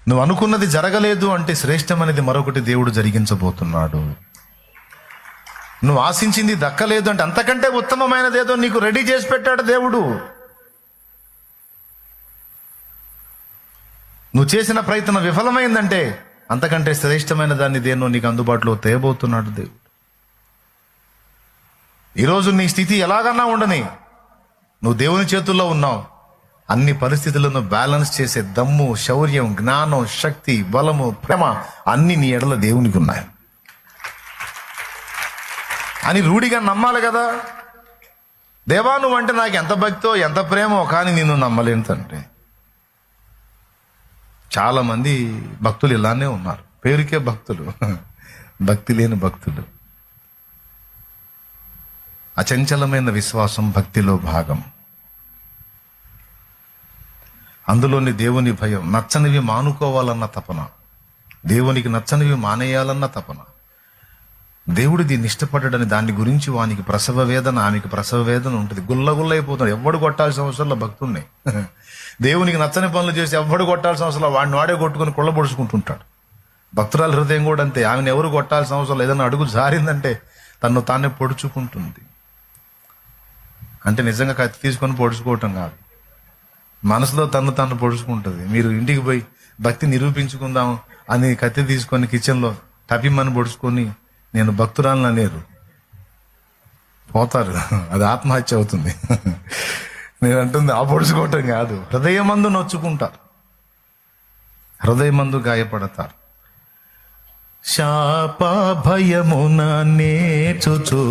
నువ్వు అనుకున్నది జరగలేదు అంటే శ్రేష్టమైనది మరొకటి దేవుడు జరిగించబోతున్నాడు. నువ్వు ఆశించింది దక్కలేదు అంటే అంతకంటే ఉత్తమమైనది ఏదో నీకు రెడీ చేసి పెట్టాడు దేవుడు. నువ్వు చేసిన ప్రయత్నం విఫలమైందంటే అంతకంటే శ్రేష్టమైన దాన్ని దేన్నో నీకు అందుబాటులో తేబోతున్నాడు దేవుడు. ఈరోజు నీ స్థితి ఎలాగన్నా ఉండని, నువ్వు దేవుని చేతుల్లో ఉన్నావు. అన్ని పరిస్థితులను బ్యాలెన్స్ చేసే దమ్ము, శౌర్యం, జ్ఞానం, శక్తి, బలము, ప్రేమ అన్ని నీ ఎడల దేవునికి ఉన్నాయి అని రూఢిగా నమ్మాలి కదా. దేవా నువ్వంటే నాకు ఎంత భక్తో ఎంత ప్రేమో, కానీ నిన్ను నమ్మలేను తండ్రి. చాలా మంది భక్తులు ఇలానే ఉన్నారు, పేరుకే భక్తులు, భక్తి లేని భక్తులు. అచంచలమైన విశ్వాసం భక్తిలో భాగం. అందులోని దేవుని భయం, నచ్చనివి మానుకోవాలన్న తపన, దేవునికి నచ్చనివి మానేయాలన్న తపన. దేవుడు దీన్ని ఇష్టపడ్డాడని దాని గురించి వానికి ప్రసవ వేదన, ఆమెకి ప్రసవ వేదన ఉంటుంది. గుల్లగుల్లైపోతాడు. ఎవ్వడు కొట్టాల్సిన అవసరంలో భక్తుడిని, దేవునికి నచ్చని పనులు చేసి ఎవ్వడు కొట్టాల్సిన అవసరం, వాడిని వాడే కొట్టుకుని కొల్లబొడుచుకుంటుంటాడు. భక్తురాల హృదయం కూడా అంతే. ఆమెను ఎవరు కొట్టాల్సిన అవసరం, ఏదైనా అడుగు జారిందంటే తను తానే పొడుచుకుంటుంది. అంటే నిజంగా కత్తి తీసుకొని పొడుచుకోవటం కాదు, మనసులో తను పొడుచుకుంటుంది. మీరు ఇంటికి పోయి భక్తి నిరూపించుకుందాం అని కత్తి తీసుకొని కిచెన్లో టపిమ్మని పొడుచుకొని నేను భక్తురాలను అనేరు, పోతారు. అది ఆత్మహత్య అవుతుంది. నేను అంటుంది ఆ పొడుచుకోవటం కాదు, హృదయమందు నొచ్చుకుంటారు, హృదయమందు గాయపడతారు. శాప భయమున నేర్చుచు